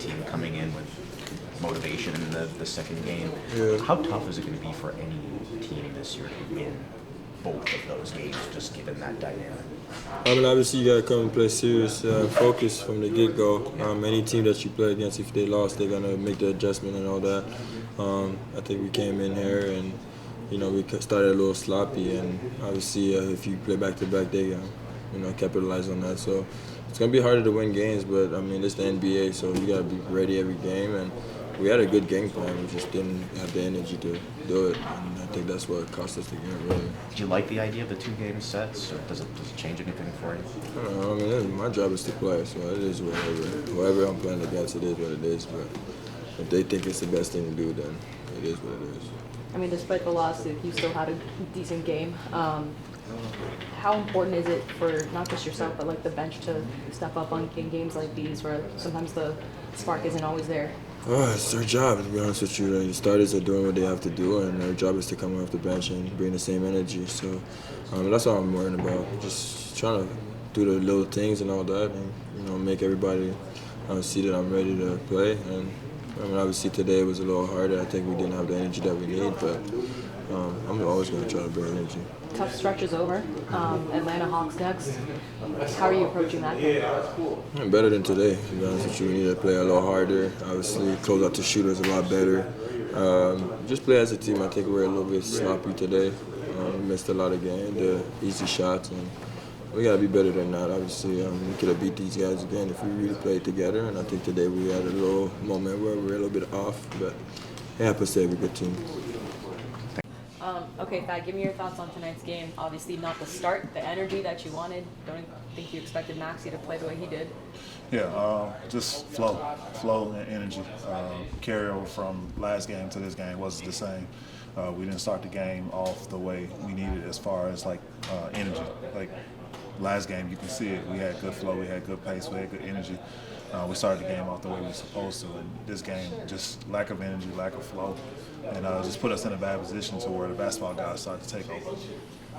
team coming in with motivation in the second game. Yeah. How tough is it going to be for any team this year to win both of those games, just given that dynamic? I mean, obviously you gotta come and play serious, focus from the get-go. Any team that you play against, if they lost, they're gonna make the adjustment and all that. I think we came in here and we started a little sloppy, and obviously if you play back-to-back, they capitalize on that. So it's gonna be harder to win games, but I mean it's the NBA, so you gotta be ready every game. And we had a good game plan, we just didn't have the energy to do it, and I think that's what cost us the game, really. Do you like the idea of the 2-game sets, or does it change anything for you? I don't know, I mean, my job is to play, so it is whatever. Whoever I'm playing against, it is what it is, but if they think it's the best thing to do, then it is what it is. I mean, despite the loss, you still had a decent game. How important is it for not just yourself, but like the bench to step up in games like these where sometimes the spark isn't always there? It's their job, to be honest with you. The starters are doing what they have to do, and their job is to come off the bench and bring the same energy. So that's all I'm worrying about. Just trying to do the little things and all that, and make everybody see that I'm ready to play. And I mean, obviously today it was a little harder. I think we didn't have the energy that we need, but I'm always going to try to bring energy. Tough stretch is over. Atlanta Hawks next. How are you approaching that? Better than today, to be honest with you. We need to play a little harder. Obviously, close out the shooters a lot better. Just play as a team. I think we were a little bit sloppy today. We missed a lot of games, the easy shots, and we got to be better than that. Obviously, we could have beat these guys again if we really played together, and I think today we had a little moment where we were a little bit off, but it happens to every good team. Okay, Thad, give me your thoughts on tonight's game. Obviously not the start, the energy that you wanted. Don't think you expected Maxey to play the way he did. Yeah, just flow and energy. Carryover from last game to this game wasn't the same. We didn't start the game off the way we needed as far as energy. Like last game, you can see it. We had good flow, we had good pace, we had good energy. We started the game off the way we were supposed to, and this game, just lack of energy, lack of flow, and just put us in a bad position to where the basketball guys start to take over.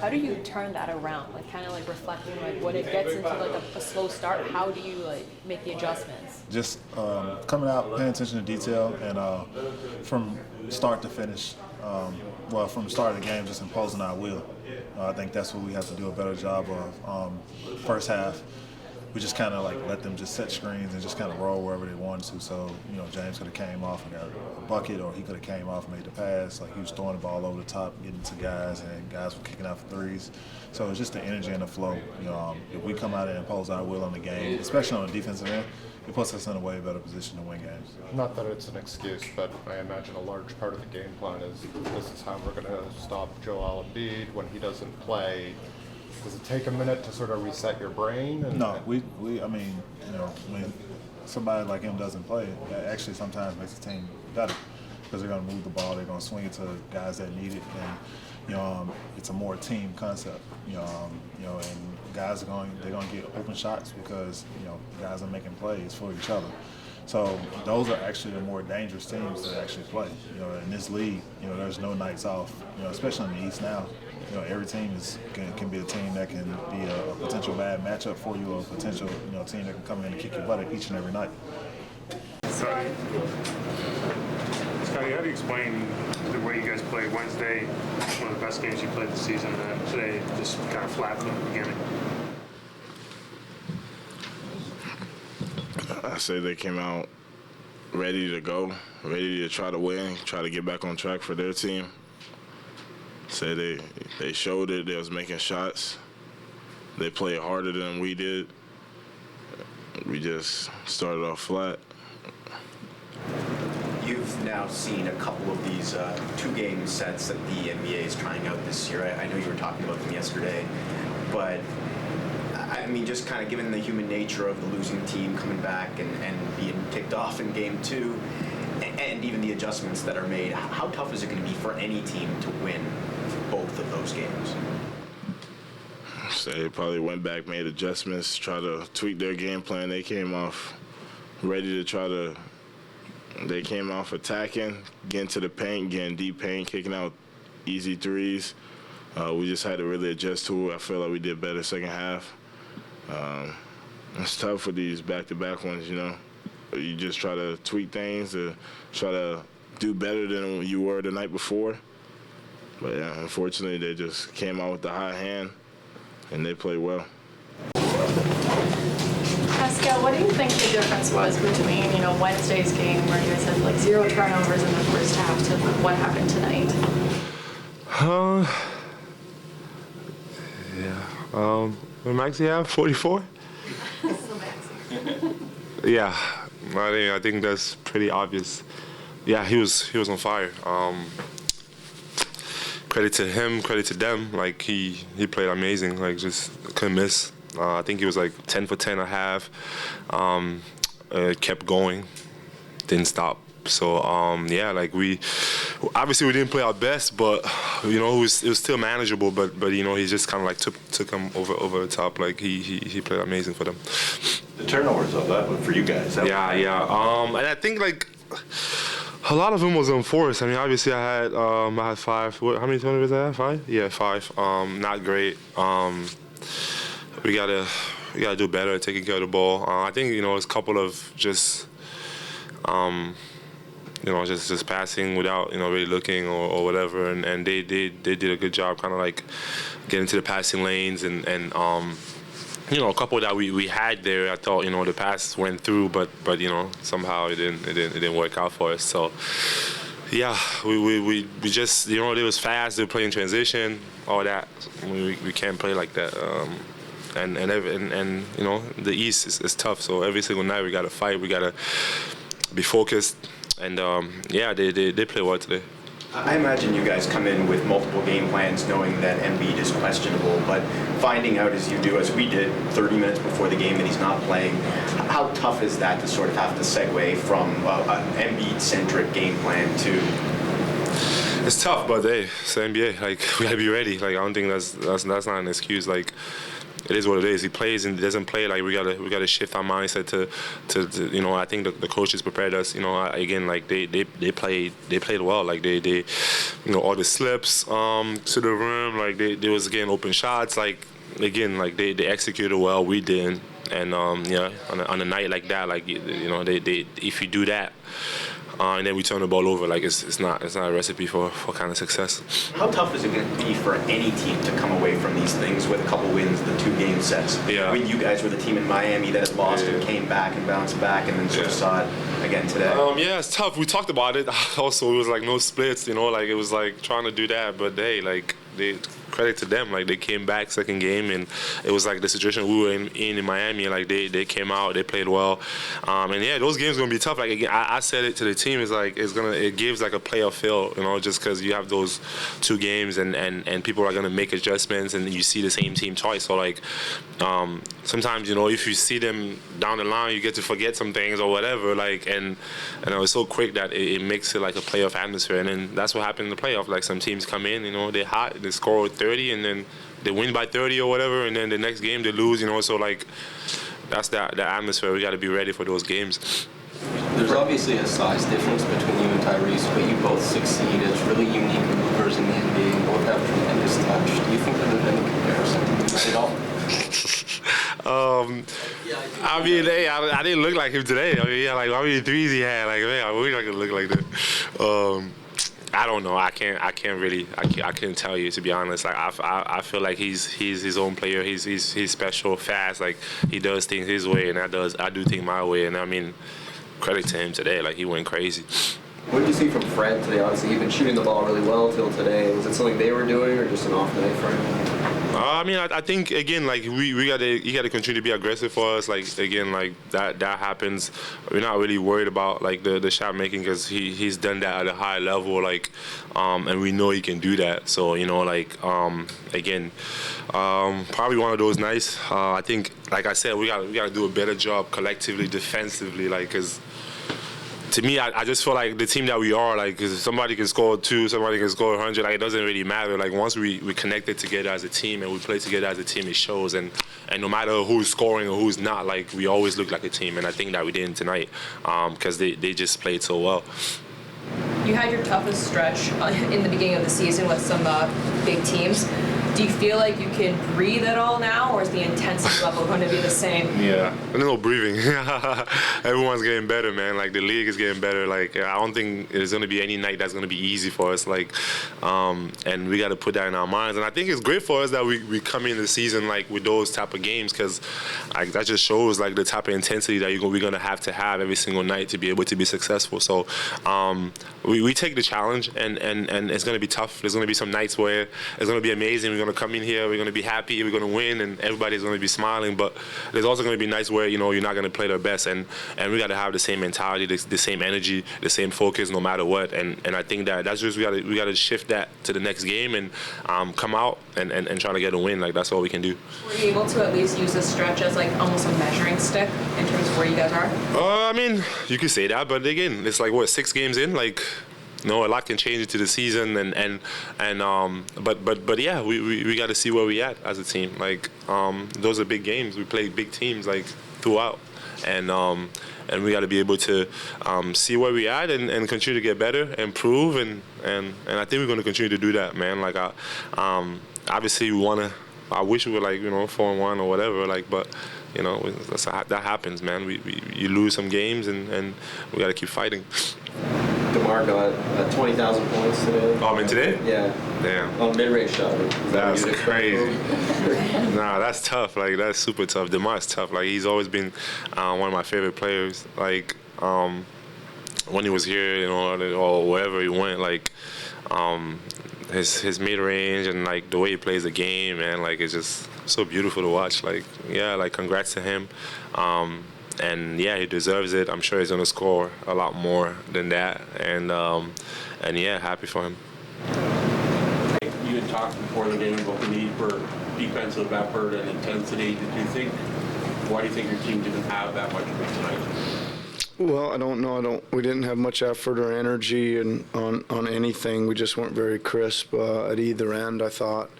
How do you turn that around? Kind of reflecting, when it gets into a slow start, how do you make the adjustments? Just coming out, paying attention to detail, and from start to finish, from the start of the game, just imposing our will. I think that's what we have to do a better job of. First half, we just kind of let them just set screens and just kind of roll wherever they wanted to. So, James could have came off and got a bucket, or he could have came off and made the pass. He was throwing the ball over the top, getting to guys, and guys were kicking out for threes. So it's just the energy and the flow. If we come out and impose our will on the game, especially on the defensive end, it puts us in a way better position to win games. Not that it's an excuse, but I imagine a large part of the game plan is this is how we're going to stop Joel Embiid when he doesn't play. Does it take a minute to sort of reset your brain? No, I mean, when somebody like him doesn't play, that actually sometimes makes the team better because they're going to move the ball, they're going to swing it to guys that need it, and it's a more team concept. And guys they're going to get open shots because guys are making plays for each other. So those are actually the more dangerous teams that actually play. In this league, there's no nights off. Especially in the East now. Every team can be a team that can be a potential bad matchup for you, or a potential team that can come in and kick your butt each and every night. Scottie, how do you explain the way you guys played Wednesday, one of the best games you played this season, and today just kind of flattened in the beginning? I say they came out ready to go, ready to try to win, try to get back on track for their team. Say they showed it. They was making shots. They played harder than we did. We just started off flat. You've now seen a couple of these 2-game sets that the NBA is trying out this year. I know you were talking about them yesterday, but I mean, just kind of given the human nature of the losing team coming back and being kicked off in game 2, and even the adjustments that are made, how tough is it going to be for any team to win both of those games? So they probably went back, made adjustments, try to tweak their game plan. They came off ready to they came off attacking, getting to the paint, getting deep paint, kicking out easy threes. We just had to really adjust to it. I feel like we did better second half. It's tough with these back-to-back ones, you just try to tweak things to try to do better than you were the night before. But yeah, unfortunately, they just came out with the hot hand, and they played well. Pascal, what do you think the difference was between, Wednesday's game where you guys had like 0 turnovers in the first half to what happened tonight? What max he have? 44? Yeah, I think that's pretty obvious. Yeah, he was on fire. Credit to him, credit to them. Like he played amazing. Like just couldn't miss. I think he was like 10 for 10 a half. Kept going, didn't stop. So yeah, like we didn't play our best, but it was still manageable. But he just kind of like took him over the top. Like he played amazing for them. The turnovers of that for you guys. Yeah. And I think like a lot of them was unforced. I mean, obviously I had 5. How many turnovers I had? 5? Yeah, 5. Not great. We gotta do better at taking care of the ball. I think it's a couple of just just passing without really looking or whatever, and they did a good job kind of like getting to the passing lanes and a couple that we had there. I thought the pass went through, but somehow it didn't work out for us. So yeah, we just it was fast. They were playing transition, all that. We can't play like that. And the East is tough. So every single night we gotta fight. We gotta be focused. And they play well today. I imagine you guys come in with multiple game plans knowing that Embiid is questionable, but finding out as you do, as we did 30 minutes before the game, that he's not playing, how tough is that to sort of have to segue from an Embiid-centric game plan to... It's tough, but hey, it's the NBA. Like, we gotta be ready. Like, I don't think that's not an excuse. Like, it is what it is. He plays and he doesn't play. Like we gotta shift our mindset to I think the coaches prepared us. Again, like they played well. Like they all the slips to the rim. Like they was getting open shots. Like again, like they executed well. We didn't. And on a night like that, like they if you do that. And then we turn the ball over. Like it's not a recipe for kind of success. How tough is it going to be for any team to come away from these things with a couple wins, the 2-game sets? Yeah. When you guys were the team in Miami that had lost and came back and bounced back, and then sort of saw it again today. Yeah, it's tough. We talked about it. Also, it was like no splits. Like it was like trying to do that, but hey, like credit to them. Like they came back second game, and it was like the situation we were in Miami. Like they came out, they played well, and yeah, those games are gonna be tough. Like again, I said it to the team. It's like it gives like a playoff feel, just because you have those 2 games and people are gonna make adjustments, and you see the same team twice. So like sometimes if you see them down the line, you get to forget some things or whatever. Like and it's so quick that it makes it like a playoff atmosphere, and then that's what happened in the playoff. Like some teams come in, they're hot, they score 30, and then they win by 30 or whatever, and then the next game they lose, so like that's that atmosphere. We got to be ready for those games. There's obviously a size difference between you and Tyrese, but you both succeed as really unique movers in the NBA and both have tremendous touch. Do you think that there's any comparison at all? I mean, hey, I didn't look like him today. I mean, like how many threes he had? Like, man, I wish I could look like that. I don't know. I can't tell you, to be honest. Like I feel like he's his own player. He's special, fast. Like he does things his way, and I do things my way. And I mean, credit to him today. Like he went crazy. What did you see from Fred today? Obviously, he'd been shooting the ball really well until today. Was it something they were doing, or just an off night for him? I mean, I think again, like you gotta continue to be aggressive for us. Like again, like that happens. We're not really worried about like the shot making because he's done that at a high level. Like, and we know he can do that. So again, probably one of those nights. I think, like I said, we gotta do a better job collectively, defensively, like because. To me, I just feel like the team that we are, like, cause somebody can score 2, somebody can score 100. Like, it doesn't really matter. Like, once we connected together as a team and we play together as a team, it shows. And no matter who's scoring or who's not, like, we always look like a team. And I think that we did tonight because they just played so well. You had your toughest stretch in the beginning of the season with some big teams. Do you feel like you can breathe at all now, or is the intensity level going to be the same? Yeah, a little breathing. Everyone's getting better, man. Like the league is getting better. Like I don't think there's going to be any night that's going to be easy for us. Like, and we got to put that in our minds. And I think it's great for us that we come in the season like with those type of games, because like that just shows like the type of intensity that we're going to have every single night to be able to be successful. So we take the challenge, and it's going to be tough. There's going to be some nights where it's going to be amazing. We're going to come in here, we're going to be happy, we're going to win, and everybody's going to be smiling. But there's also going to be nights where you're not going to play their best, and we got to have the same mentality, the same energy, the same focus, no matter what. And I think that's just we got to shift that to the next game and come out and try to get a win. Like that's all we can do. Were you able to at least use this stretch as like almost a measuring stick in terms of where you guys are? I mean, you could say that, but again, it's like what, 6 games in, like. No, a lot can change into the season, but yeah, we got to see where we at as a team. Like those are big games. We play big teams like throughout, and we got to be able to see where we at and continue to get better, improve, and I think we're going to continue to do that, man. Like obviously we want to. I wish we were like 4-1 or whatever, like, but that happens, man. You lose some games, and we got to keep fighting. DeMar got 20,000 points today. Oh, I mean today? Yeah. Damn. On mid-range shot. That's crazy. Nah, that's tough. Like that's super tough. DeMar's tough. Like he's always been one of my favorite players. Like when he was here, or wherever he went, like his mid-range and like the way he plays the game, man, like it's just so beautiful to watch. Like yeah, like congrats to him. And yeah, he deserves it. I'm sure he's gonna score a lot more than that. And yeah, happy for him. You had talked before the game about the need for defensive effort and intensity. Why do you think your team didn't have that much of it tonight? Well, I don't know. We didn't have much effort or energy on anything. We just weren't very crisp at either end, I thought.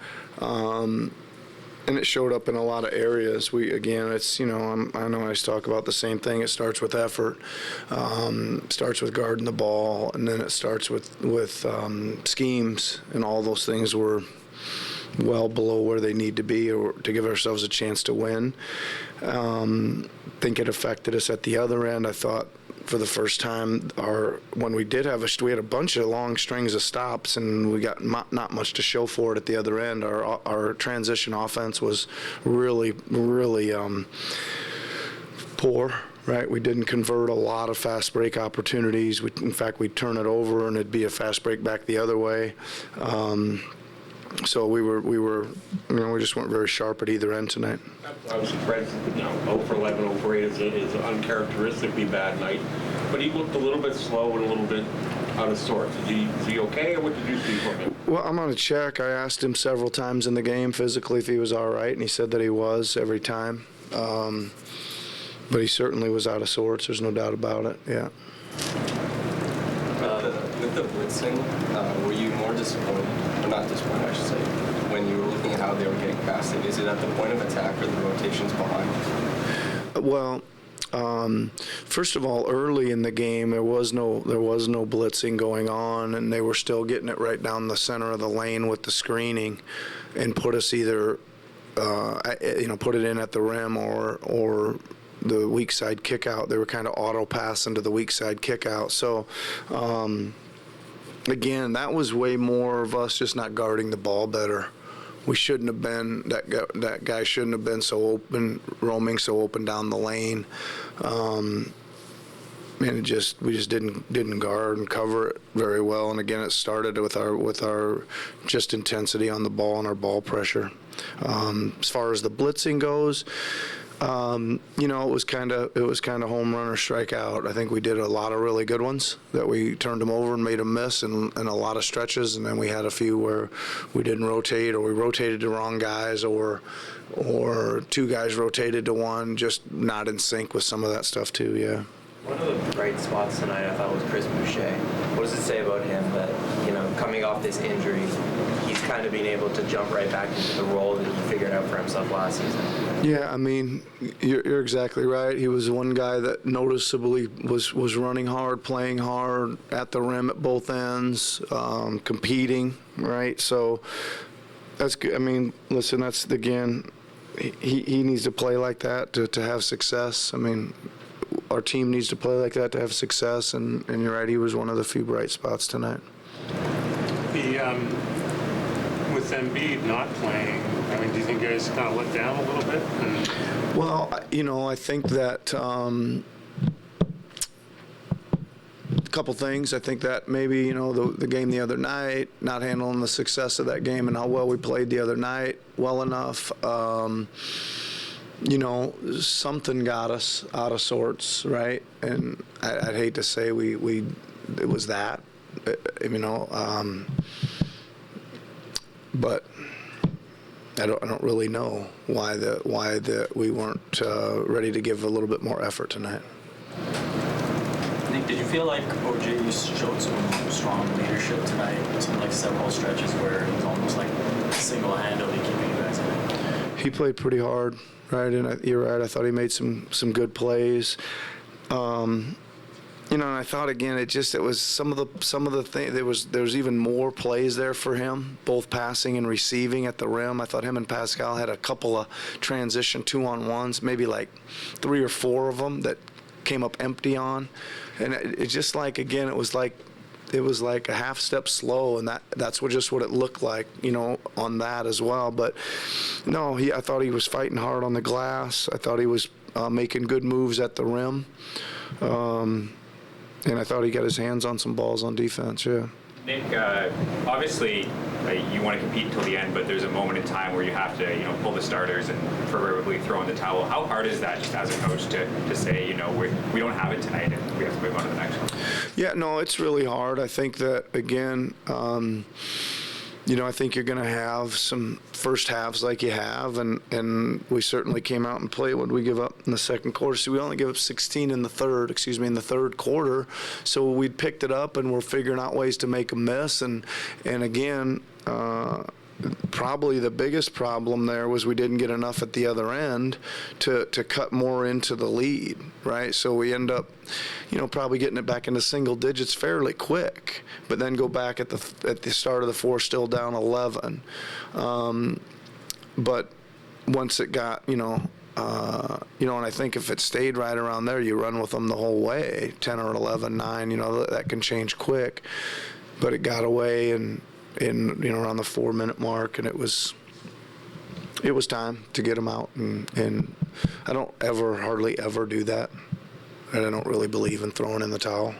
And it showed up in a lot of areas. It's I know I always talk about the same thing. It starts with effort, starts with guarding the ball, and then it starts with schemes, and all those things were well below where they need to be or to give ourselves a chance to win. I think it affected us at the other end. I thought for the first time, when we did we had a bunch of long strings of stops, and we got not much to show for it at the other end. Our transition offense was really, really poor. Right, we didn't convert a lot of fast break opportunities. In fact, we'd turn it over, and it'd be a fast break back the other way. So we just weren't very sharp at either end tonight. I was surprised, 0 for 11, 0 for 8 is an uncharacteristically bad night, but he looked a little bit slow and a little bit out of sorts. Is he okay, or what did you see from him? Well, I'm on a check. I asked him several times in the game physically if he was all right, and he said that he was every time. But he certainly was out of sorts. There's no doubt about it. Yeah. With the blitzing, were you more disappointed, or not disappointed, I should say, when you were looking at how they were getting past it? Is it at the point of attack or the rotations behind? Well, first of all, early in the game, there was no blitzing going on, and they were still getting it right down the center of the lane with the screening, and put us either, put it in at the rim or the weak side kick out. They were kind of auto pass into the weak side kick out. So, again, that was way more of us just not guarding the ball better. We shouldn't have been, that guy shouldn't have been so open, roaming so open down the lane. And we just didn't guard and cover it very well. And again, it started with our just intensity on the ball and our ball pressure. As far as the blitzing goes, it was kind of home run or strikeout. I think we did a lot of really good ones that we turned them over and made them miss, and a lot of stretches. And then we had a few where we didn't rotate, or we rotated the wrong guys, or two guys rotated to one, just not in sync with some of that stuff too. Yeah. One of the bright spots tonight, I thought, was Chris Boucher. What does it say about him that, coming off this injury, he's kind of being able to jump right back into the role that he figured out for himself last season? Yeah, I mean, you're exactly right. He was one guy that noticeably was running hard, playing hard, at the rim at both ends, competing, right? So That's good. I mean, listen, that's, again, he needs to play like that to have success. I mean, our team needs to play like that to have success, and you're right, he was one of the few bright spots tonight. With Embiid not playing, I mean, do you think you guys kind of let down a little bit? Well, I think that a couple things. I think that maybe, the game the other night, not handling the success of that game and how well we played the other night well enough, something got us out of sorts, right? And I'd hate to say it was that, but I don't really know why we weren't ready to give a little bit more effort tonight. Nick, did you feel like OJ showed some strong leadership tonight? It seemed like several stretches where it was almost like single-handedly keeping you guys in it. He played pretty hard, right? And you're right. I thought he made some good plays. And I thought again, it was some of the things. There was even more plays there for him, both passing and receiving at the rim. I thought him and Pascal had a couple of transition 2-on-1s, maybe like 3 or 4 of them that came up empty on, and it just like, again, it was like a half step slow, and that's what it looked like, on that as well. But no, I thought he was fighting hard on the glass. I thought he was making good moves at the rim. And I thought he got his hands on some balls on defense, yeah. Nick, obviously you want to compete until the end, but there's a moment in time where you have to, pull the starters and proverbially throw in the towel. How hard is that just as a coach to say, we don't have it tonight and we have to move on to the next one? Yeah, no, it's really hard. I think that, again, I think you're going to have some first halves like you have, and we certainly came out and played. What did we give up in the second quarter? So we only gave up 16 in the third quarter. So we picked it up, and we're figuring out ways to make a miss. And again, probably the biggest problem there was we didn't get enough at the other end to cut more into the lead, right? So we end up, probably getting it back into single digits fairly quick, but then go back at the start of the fourth still down 11. But once it got, and I think if it stayed right around there, you run with them the whole way, 10 or 11, 9, that can change quick. But it got away and around the 4-minute mark, and it was time to get them out, and I don't hardly ever do that, and I don't really believe in throwing in the towel.